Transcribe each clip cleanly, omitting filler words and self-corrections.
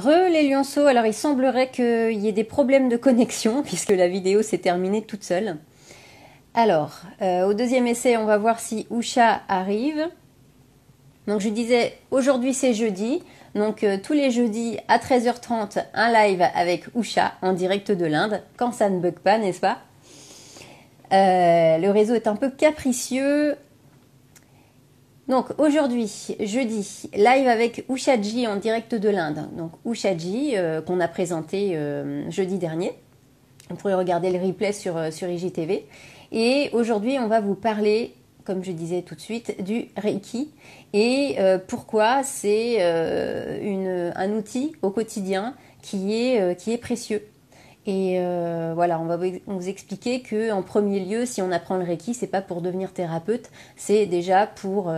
Les lionceaux, alors il semblerait qu'il y ait des problèmes de connexion puisque la vidéo s'est terminée toute seule. Alors, au deuxième essai, on va voir si Usha arrive. Donc je disais, aujourd'hui c'est jeudi, donc tous les jeudis à 13h30, un live avec Usha en direct de l'Inde, quand ça ne bug pas, n'est-ce pas? Le réseau est un peu capricieux. Donc aujourd'hui, jeudi, live avec Ushaji en direct de l'Inde. Donc Ushaji, qu'on a présenté jeudi dernier. Vous pourrez regarder le replay sur IGTV. Et aujourd'hui, on va vous parler, comme je disais tout de suite, du Reiki. Et pourquoi c'est un outil au quotidien qui est précieux. Et voilà, on va vous expliquer que en premier lieu, si on apprend le Reiki, c'est pas pour devenir thérapeute, c'est déjà pour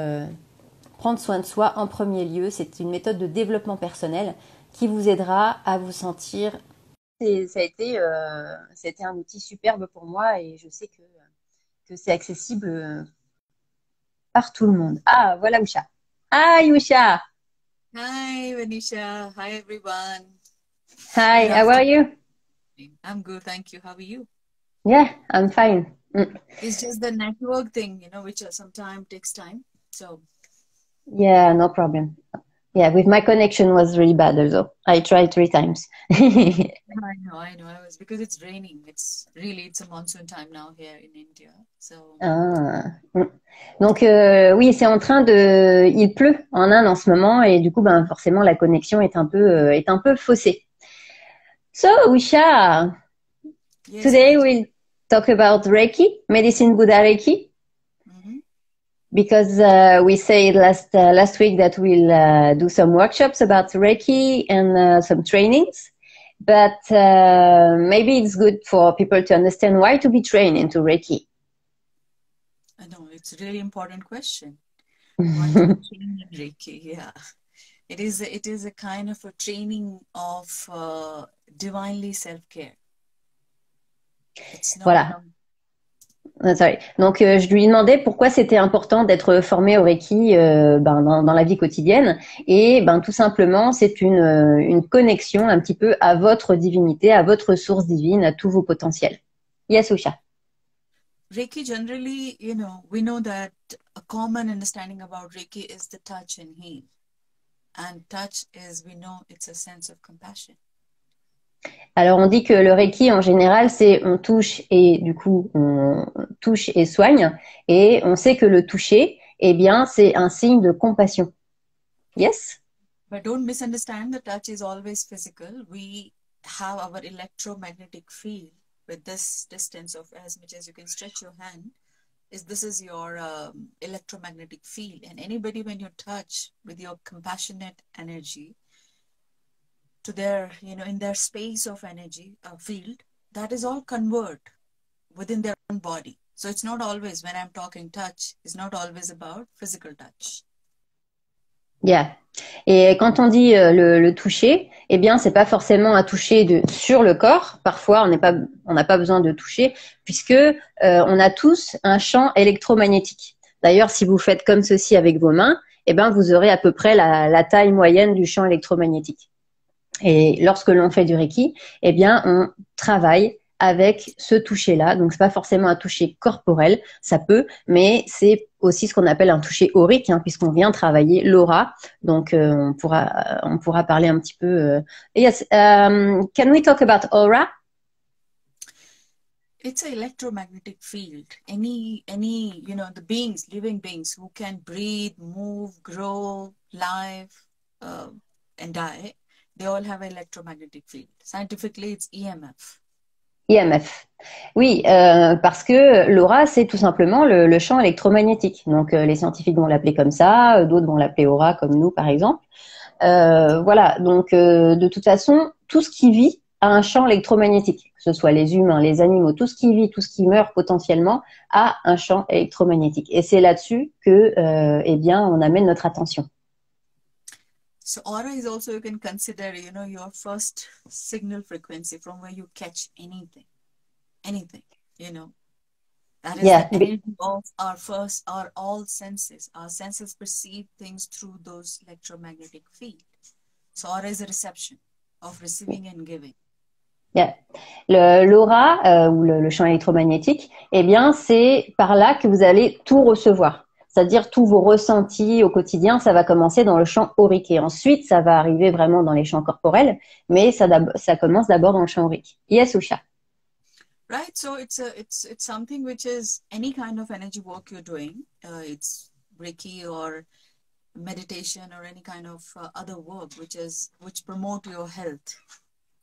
prendre soin de soi en premier lieu. C'est une méthode de développement personnel qui vous aidera à vous sentir. Ça a été un outil superbe pour moi et je sais que c'est accessible par tout le monde. Ah, voilà Usha. Hi Usha. Hi, Vanisha. Hi, everyone. Hi, Good how are afternoon. you? I'm good, thank you. How are you? Yeah, I'm fine. It's just the network thing, which sometimes takes time. So, Yeah, no problem. Yeah, with my connection was really bad also. I tried 3 times. I know. I was because it's raining. It's a monsoon time now here in India. So, Ah. Donc oui, il pleut en Inde en ce moment et du coup ben forcément la connexion est un peu faussée. So Usha, yes, today Vanisha. we'll talk about Reiki, medicine Buddha Reiki, Mm-hmm. because we said last week that we'll do some workshops about Reiki and some trainings. But maybe it's good for people to understand why to be trained into Reiki. I know it's a really important question. Why to be trained in Reiki? Yeah, it is a kind of a training of divinely self-care. It's not. Voilà. Sorry. Donc, je lui demandais pourquoi c'était important d'être formé au Reiki dans la vie quotidienne. Et ben, tout simplement, c'est une connexion un petit peu à votre divinité, à votre source divine, à tous vos potentiels. Yes, Usha. Reiki generally, we know that a common understanding about Reiki is the touch and heal. And touch is, we know it's a sense of compassion. Alors, on dit que le Reiki, en général, c'est on touche et du coup, on touche et soigne. Et on sait que le toucher, eh bien, c'est un signe de compassion. Yes? But don't misunderstand, the touch is always physical. We have our electromagnetic field with this distance of as much as you can stretch your hand. This is your electromagnetic field. And anybody, when you touch with your compassionate energy, to their, in their space of energy field, that is all convert within their own body. So it's not always, when I'm talking touch, it's not always about physical touch. Yeah. Et quand on dit le toucher, eh bien, c'est pas forcément un toucher sur le corps. Parfois, on n'a pas besoin de toucher puisque on a tous un champ électromagnétique. D'ailleurs, si vous faites comme ceci avec vos mains, eh ben, vous aurez à peu près la taille moyenne du champ électromagnétique. Et lorsque l'on fait du Reiki, eh bien, on travaille avec ce toucher-là. Donc, c'est pas forcément un toucher corporel, ça peut, mais c'est aussi ce qu'on appelle un toucher aurique, hein, puisqu'on vient travailler l'aura. Donc, on pourra parler un petit peu. Yes, can we talk about aura? It's an electromagnetic field. Any, the beings, living beings who can breathe, move, grow, live, and die, they all have an electromagnetic field. Scientifically, it's EMF. IMF. Oui, parce que l'aura, c'est tout simplement le champ électromagnétique. Donc, les scientifiques vont l'appeler comme ça, d'autres vont l'appeler aura, comme nous, par exemple. Voilà, donc de toute façon, tout ce qui vit a un champ électromagnétique, que ce soit les humains, les animaux, tout ce qui vit, tout ce qui meurt potentiellement a un champ électromagnétique. Et c'est là-dessus que, eh bien, on amène notre attention. So aura is also, you can consider, your first signal frequency from where you catch anything, That is Yeah, the energy of our all senses. Our senses perceive things through those electromagnetic field. So aura is a reception. of receiving and giving. Yeah. L'aura ou le champ électromagnétique, eh bien, c'est par là que vous allez tout recevoir. C'est-à-dire tous vos ressentis au quotidien, ça va commencer dans le champ aurique et ensuite ça va arriver vraiment dans les champs corporels, mais ça commence d'abord dans le champ aurique. Yes, Usha. Right, so it's something which is any kind of energy work you're doing. It's Reiki or meditation or any kind of other work which promote your health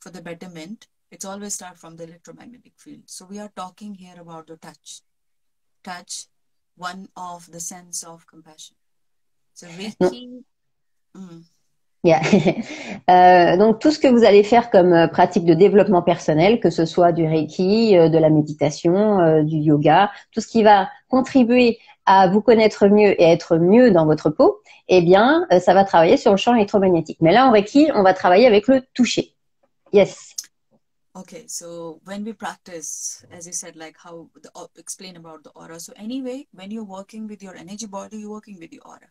for the betterment. It's always start from the electromagnetic field. So we are talking here about the touch, one of the sense of compassion. So Reiki. Yeah. Donc tout ce que vous allez faire comme pratique de développement personnel, que ce soit du Reiki, de la méditation, du yoga, tout ce qui va contribuer à vous connaître mieux et être mieux dans votre peau, eh bien, ça va travailler sur le champ électromagnétique. Mais là, en Reiki, on va travailler avec le toucher. Yes. Okay, so when we practice, as you said, like how explain about the aura. So anyway, when you're working with your energy body, you're working with your aura.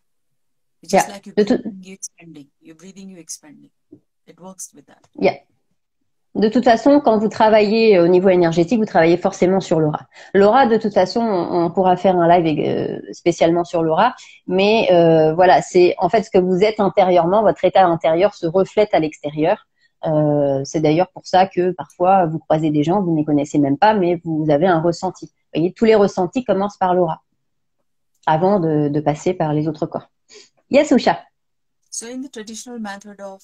It's just like you're breathing, you're expanding. You're breathing, you're expanding. It works with that. Yeah. De toute façon, quand vous travaillez au niveau énergétique, vous travaillez forcément sur l'aura. L'aura, de toute façon, on pourra faire un live spécialement sur l'aura, mais voilà, c'est en fait ce que vous êtes intérieurement, votre état intérieur se reflète à l'extérieur. C'est d'ailleurs pour ça que parfois vous croisez des gens, vous ne les connaissez même pas, mais vous avez un ressenti. Vous voyez, tous les ressentis commencent par l'aura, avant de passer par les autres corps. Yes, Usha. So in the traditional method of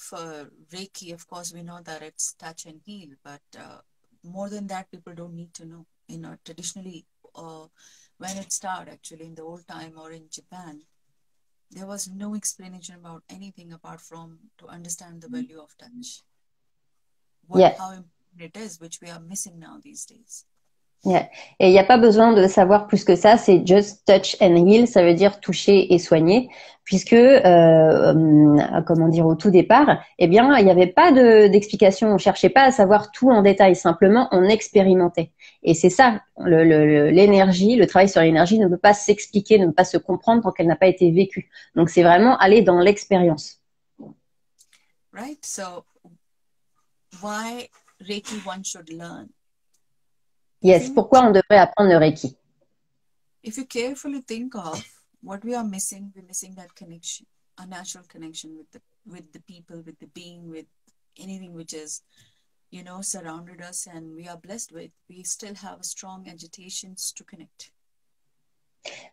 Reiki, of course, we know that it's touch and heal, but more than that, people don't need to know. You know, traditionally, when it started, actually, in the old time or in Japan, there was no explanation about anything apart from to understand the value of touch. How important it is, which we are missing now these days. Yeah. Et il n'y a pas besoin de savoir plus que ça, c'est just touch and heal, ça veut dire toucher et soigner, puisque, comment dire, au tout départ, eh bien, il n'y avait pas d'explication, on cherchait pas à savoir tout en détail, simplement on expérimentait. Et c'est ça, l'énergie, le travail sur l'énergie ne peut pas s'expliquer, ne peut pas se comprendre tant qu'elle n'a pas été vécue. Donc c'est vraiment aller dans l'expérience. Right, so why Reiki one should learn? Yes, pourquoi on devrait apprendre le Reiki? If you carefully think of what we are missing, we're missing that connection, a natural connection with the people, with the being, with anything which is, you know, surrounded us and we are blessed with. We still have strong agitations to connect.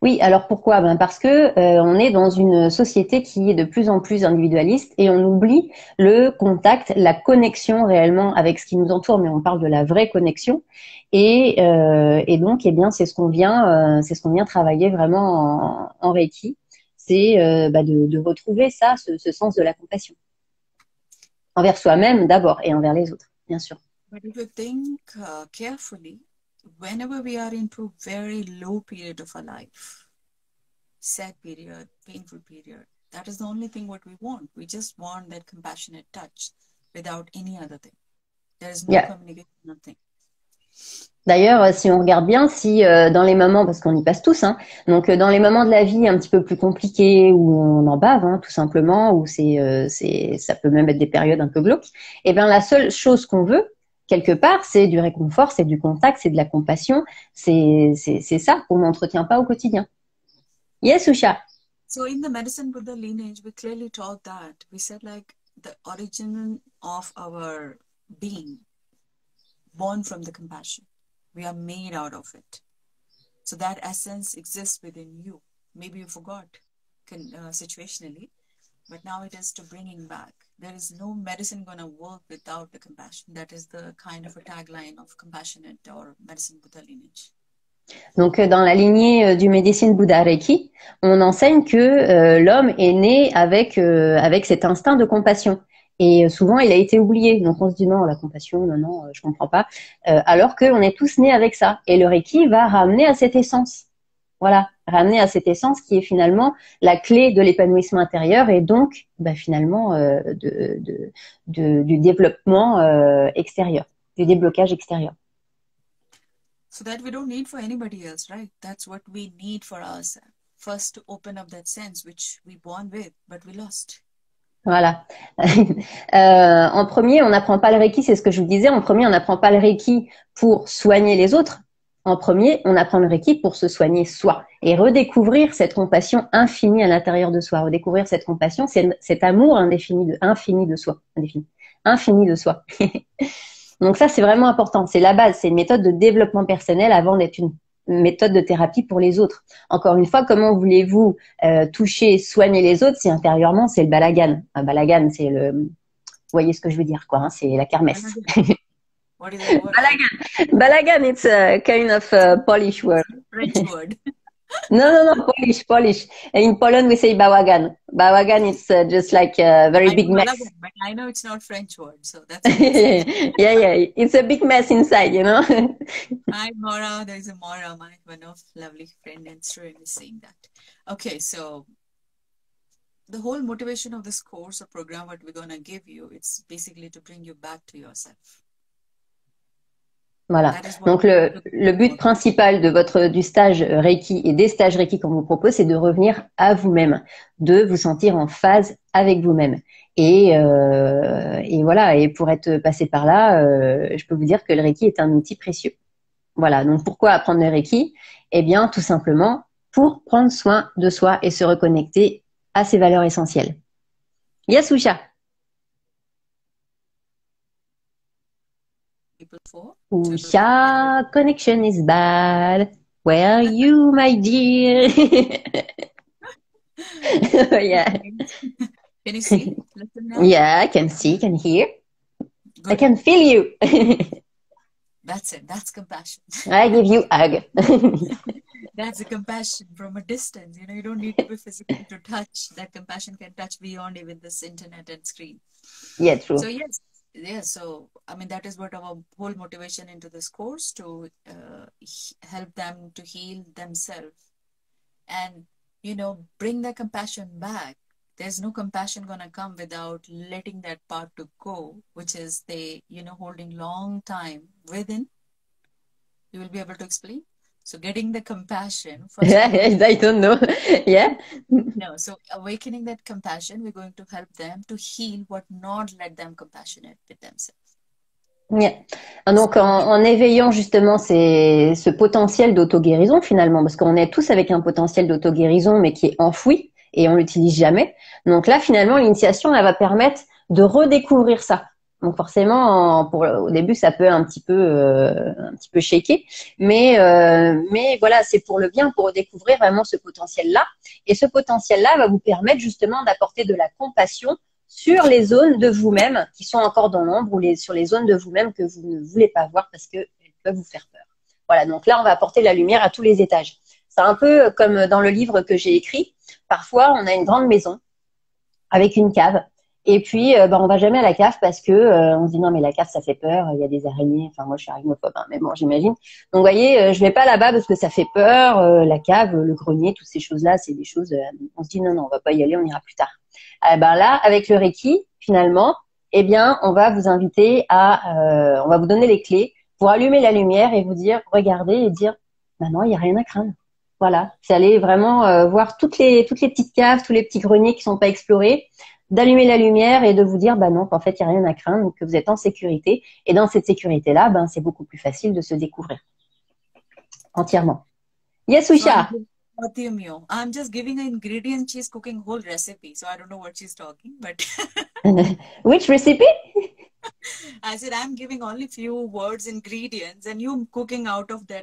Oui, alors pourquoi? Ben parce que on est dans une société qui est de plus en plus individualiste et on oublie le contact, la connexion réellement avec ce qui nous entoure, mais on parle de la vraie connexion. Et donc, eh bien, c'est ce qu'on vient travailler vraiment en Reiki, c'est de retrouver ça, ce sens de la compassion envers soi-même d'abord et envers les autres, bien sûr. But if you think carefully, whenever we are into very low period of our life, sad period, painful period, that is the only thing what we want. We just want that compassionate touch without any other thing. There is no communication, nothing. D'ailleurs, si on regarde bien, si dans les moments, parce qu'on y passe tous, hein, donc dans les moments de la vie un petit peu plus compliqués où on en bave, hein, tout simplement, où ça peut même être des périodes un peu glauques, et bien la seule chose qu'on veut, quelque part, c'est du réconfort, c'est du contact, c'est de la compassion, c'est ça qu'on n'entretient pas au quotidien. Yes, Usha. So in the medicine Buddha lineage, we clearly taught that. We said like the origin of our being, born from the compassion. We are made out of it. So that essence exists within you. Maybe you forgot situationally, but now it is to bringing back. There is no medicine going to work without the compassion. That is the kind of a tagline of compassionate or medicine Buddha lineage. Donc, dans la lignée du médecine Bouddha Reiki, on enseigne que l'homme est né avec cet instinct de compassion. Et souvent, il a été oublié. Donc, on se dit non, la compassion, non, je comprends pas. Alors qu'on est tous nés avec ça. Et le Reiki va ramener à cette essence. Voilà, ramener à cette essence qui est finalement la clé de l'épanouissement intérieur et donc, finalement, du développement extérieur, du déblocage extérieur. So that we don't need for anybody else, right? That's what we need for ourselves. First, to open up that sense which we born with, but we lost. Voilà. En premier, on n'apprend pas le Reiki, c'est ce que je vous disais. En premier, on n'apprend pas le Reiki pour soigner les autres. En premier, on apprend le Reiki pour se soigner soi et redécouvrir cette compassion infinie à l'intérieur de soi. Redécouvrir cette compassion, cet amour infini de soi. Infini de soi. Donc ça, c'est vraiment important. C'est la base. C'est une méthode de développement personnel avant d'être une méthode de thérapie pour les autres. Encore une fois, comment voulez-vous toucher, soigner les autres si intérieurement, c'est le balagan. Un balagan, c'est le... Vous voyez ce que je veux dire, quoi. Hein, c'est la kermesse. What is that word? Balagan. Balagan, it's a kind of Polish word. French word. No, Polish. In Poland, we say bałagan. Bałagan is just like a very big mess. Balagan, but I know it's not French word, so that's okay. Yeah. It's a big mess inside, you know. Hi, Maura. There is a Maura, my one of lovely friend and student is saying that. Okay, so the whole motivation of this course or program, what we're gonna give you, it's basically to bring you back to yourself. Voilà. Donc le but principal du stage Reiki et des stages Reiki qu'on vous propose, c'est de revenir à vous-même, de vous sentir en phase avec vous-même. Et voilà. Et pour être passé par là, je peux vous dire que le Reiki est un outil précieux. Voilà. Donc pourquoi apprendre le Reiki? Eh bien, tout simplement pour prendre soin de soi et se reconnecter à ses valeurs essentielles. Yes, Usha. Usha, connection is bad. Where are you, my dear? Yeah. Can you see? Listen now. Yeah, I can see, can hear. Good. I can feel you. That's it. That's compassion. I give you a hug. That's a compassion from a distance. You know, you don't need to be physically to touch. That compassion can touch beyond even this internet and screen. Yeah, true. So yes. So I mean, that is what our whole motivation into this course, to help them to heal themselves and, you know, bring their compassion back. There's no compassion gonna come without letting that part to go, which is they, you know, holding long time within. You will be able to explain. So getting the compassion. I don't know. Yeah. No, so awakening that compassion, we're going to help them to heal what not let them compassionate with themselves. Yeah. Donc en éveillant justement ce potentiel d'auto-guérison finalement, parce qu'on est tous avec un potentiel d'auto-guérison mais qui est enfoui et on l'utilise jamais. Donc là finalement l'initiation elle va permettre de redécouvrir ça. Donc forcément au début ça peut un petit peu shaker, mais voilà, c'est pour le bien, pour redécouvrir vraiment ce potentiel là, et ce potentiel là va vous permettre justement d'apporter de la compassion sur les zones de vous-même qui sont encore dans l'ombre, ou sur les zones de vous-même que vous ne voulez pas voir parce qu'elles peuvent vous faire peur. Voilà, donc là on va apporter la lumière à tous les étages. C'est un peu comme dans le livre que j'ai écrit. Parfois on a une grande maison avec une cave. Et puis, on va jamais à la cave parce que on se dit non mais la cave ça fait peur, il y a des araignées. Enfin moi je suis arachnophobe, hein, mais bon j'imagine. Donc vous voyez, je vais pas là-bas parce que ça fait peur. La cave, le grenier, toutes ces choses-là, c'est des choses. On se dit non on va pas y aller, on ira plus tard. Là avec le Reiki finalement, eh bien on va vous inviter on va vous donner les clés pour allumer la lumière et vous dire regardez et dire non il y a rien à craindre. Voilà, c'est aller vraiment voir toutes les petites caves, tous les petits greniers qui sont pas explorés, d'allumer la lumière et de vous dire non, qu'en fait il n'y a rien à craindre, que vous êtes en sécurité, et dans cette sécurité là c'est beaucoup plus facile de se découvrir entièrement. Yes, Usha. I'm just giving an ingredient. She's cooking whole recipe, so I don't know what she's talking, but which recipe? I said I'm giving only few words, ingredients, and you cooking out of that.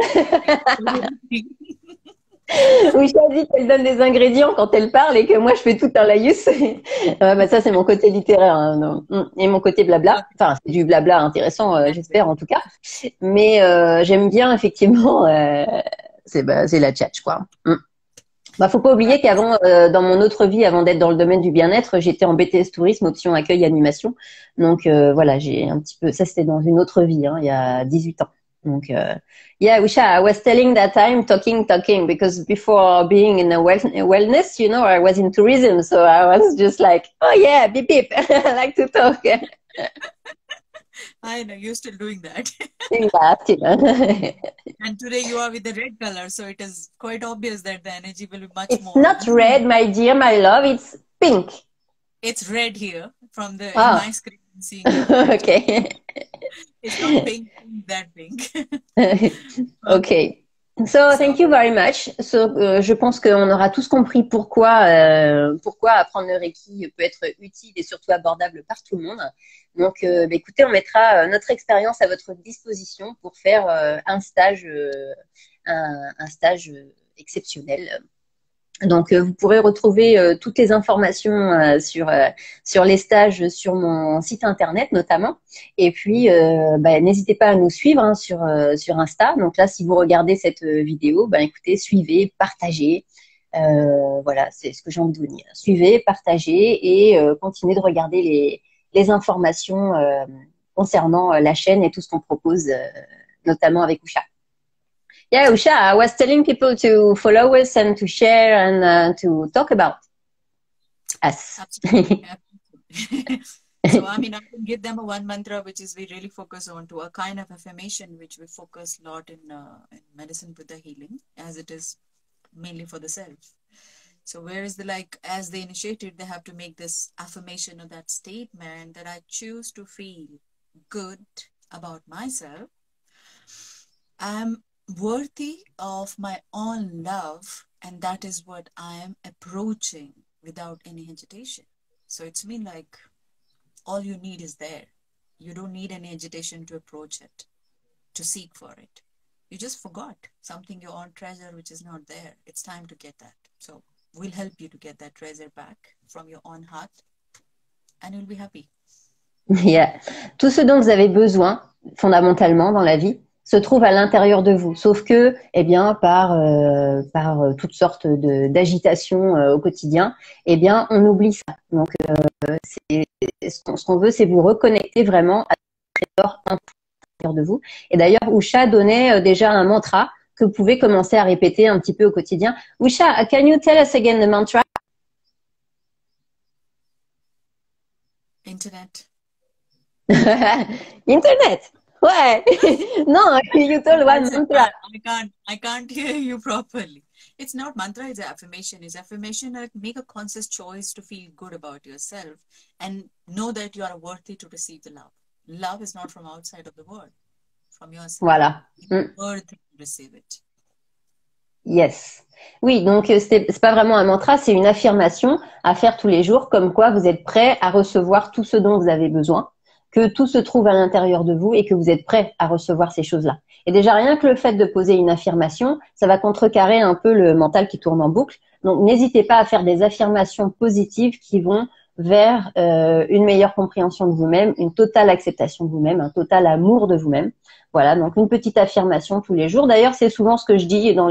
Usha dit qu'elle donne des ingrédients quand elle parle et que moi je fais tout un laïus. Ça c'est mon côté littéraire, hein, et mon côté blabla. Enfin c'est du blabla intéressant, j'espère en tout cas. Mais j'aime bien effectivement. C'est la tchatch quoi. Faut pas oublier qu'avant, dans mon autre vie, avant d'être dans le domaine du bien-être, j'étais en BTS tourisme, option accueil animation. Donc voilà, j'ai un petit peu. Ça c'était dans une autre vie, il y a 18 ans. Donc, yeah, Usha, I was telling that I'm talking, because before being in a wellness, you know, I was in tourism. So I was just like, oh yeah, beep, beep. I like to talk. I know, you're still doing that. Exactly. And today you are with the red color. So it is quite obvious that the energy will be much more. It's not red, my dear, my love. It's pink. It's red here from in Ah, my screen. I'm seeing it red. ok. It's not pink, that pink. Ok. So, So thank you very much. So, je pense qu'on aura tous compris pourquoi apprendre le Reiki peut être utile et surtout abordable par tout le monde. Donc, bah, écoutez, on mettra notre expérience à votre disposition pour faire un stage exceptionnel. Donc, vous pourrez retrouver toutes les informations sur les stages sur mon site internet notamment. Et puis, bah, n'hésitez pas à nous suivre hein, sur Insta. Donc là, si vous regardez cette vidéo, bah, écoutez, suivez, partagez. Voilà, c'est ce que j'ai envie de vous dire. Suivez, partagez et continuez de regarder les informations concernant la chaîne et tout ce qu'on propose, notamment avec Usha. Yeah, Usha, I was telling people to follow us and to share and to talk about us. absolutely, absolutely. So I mean, I can give them a one mantra, which is we really focus on to a kind of affirmation, which we focus a lot in medicine Buddha healing, as it is mainly for the self. So where is the like, as they initiated, they have to make this affirmation or that statement that I choose to feel good about myself. I'm worthy of my own love, and that is what I am approaching without any hesitation. So it's mean like all you need is there. You don't need any agitation to approach it, to seek for it. You just forgot something you own treasure which is not there. It's time to get that. So we'll help you to get that treasure back from your own heart, and you'll be happy. Yeah. Tout ce dont vous avez besoin, fondamentalement, dans la vie, se trouve à l'intérieur de vous. Sauf que, eh bien, par toutes sortes d'agitations au quotidien, eh bien, on oublie ça. Donc, ce qu'on veut, c'est vous reconnecter vraiment à l'intérieur de vous. Et d'ailleurs, Usha donnait déjà un mantra que vous pouvez commencer à répéter un petit peu au quotidien. Usha, can you tell us again the mantra? Internet. Internet. Ouais. Non, you told one mantra. I can't hear you properly. It's not mantra, it's affirmation. It's affirmation that make a conscious choice to feel good about yourself and know that you are worthy to receive the love. Love is not from outside of the world, from yourself. Voilà. You're worthy to receive it. Yes. Oui, donc c'est pas vraiment un mantra, c'est une affirmation à faire tous les jours, comme quoi vous êtes prêt à recevoir tout ce dont vous avez besoin, que tout se trouve à l'intérieur de vous et que vous êtes prêt à recevoir ces choses-là. Et déjà, rien que le fait de poser une affirmation, ça va contrecarrer un peu le mental qui tourne en boucle. Donc, n'hésitez pas à faire des affirmations positives qui vont vers une meilleure compréhension de vous-même, une totale acceptation de vous-même, un total amour de vous-même. Voilà, donc une petite affirmation tous les jours. D'ailleurs, c'est souvent ce que je dis dans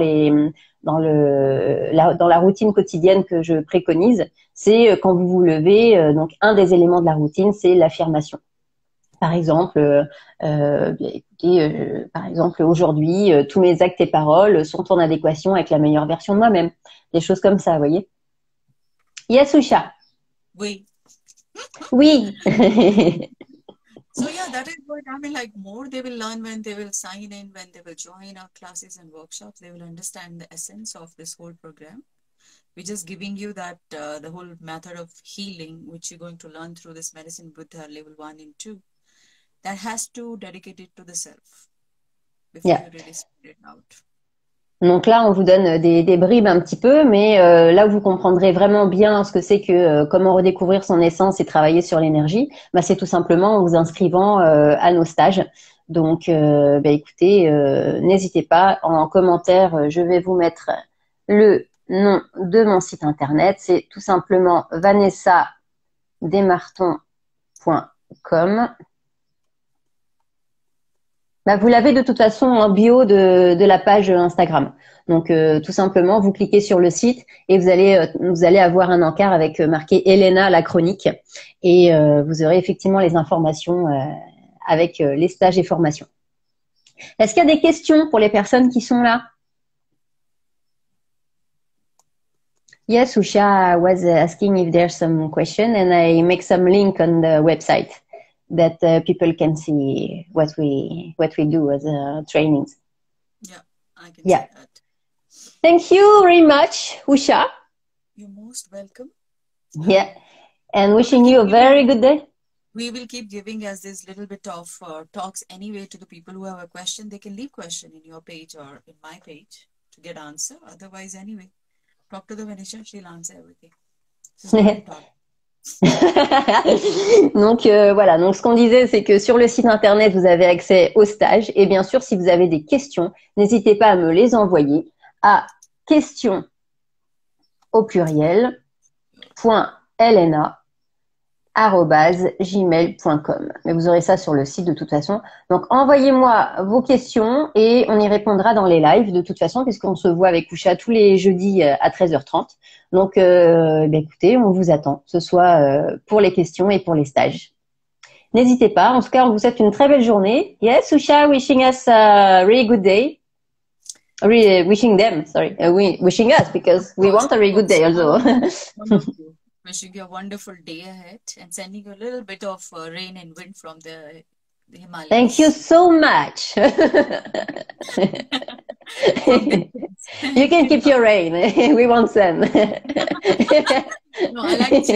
la routine quotidienne que je préconise. C'est quand vous vous levez, donc un des éléments de la routine, c'est l'affirmation. Par exemple, par exemple, aujourd'hui, tous mes actes et paroles sont en adéquation avec la meilleure version de moi-même. Des choses comme ça, vous voyez. Yes, Usha. Oui. Oui. So yeah, that is what I mean. Like more they will learn when they will sign in, when they will join our classes and workshops. They will understand the essence of this whole program. We're just giving you that the whole method of healing, which you're going to learn through this Medicine Buddha level 1 and 2. That has to dedicate it to the self before you really spread it out. Donc là, on vous donne des bribes un petit peu, mais là où vous comprendrez vraiment bien ce que c'est que comment redécouvrir son essence et travailler sur l'énergie, bah, c'est tout simplement en vous inscrivant à nos stages. Donc, bah, écoutez, n'hésitez pas, en commentaire, je vais vous mettre le nom de mon site internet. C'est tout simplement vanessadesmartons.com. Bah, vous l'avez de toute façon en bio de la page Instagram. Donc, tout simplement, vous cliquez sur le site et vous allez avoir un encart avec marqué Elena, la chronique. Et vous aurez effectivement les informations avec les stages et formations. Est-ce qu'il y a des questions pour les personnes qui sont là? Yes, Usha was asking if there's some question and I make some link on the website that people can see what we do as trainings. Yeah, I can see that. Thank you very much, Usha. You're most welcome. Yeah. And wishing you a very good day. We will keep giving us this little bit of talks anyway to the people who have a question. They can leave question in your page or in my page to get answer. Otherwise, anyway, talk to the Vanisha. She'll answer everything. Donc voilà, donc ce qu'on disait, c'est que sur le site internet, vous avez accès aux stages. Et bien sûr, si vous avez des questions, n'hésitez pas à me les envoyer à questions au pluriel .lna@gmail.com. Mais vous aurez ça sur le site de toute façon. Donc envoyez-moi vos questions et on y répondra dans les lives de toute façon, puisqu'on se voit avec Usha tous les jeudis à 13h30. Donc écoutez, on vous attend, que ce soit pour les questions et pour les stages. N'hésitez pas. En tout cas, on vous souhaite une très belle journée. Yes, Usha, wishing us a really good day. Really wishing them, sorry, wishing us, because we want a really good day also. Wishing you a wonderful day ahead and sending you a little bit of rain and wind from the Himalayas. Thank you so much. You can keep your rain. We won't send. No, I like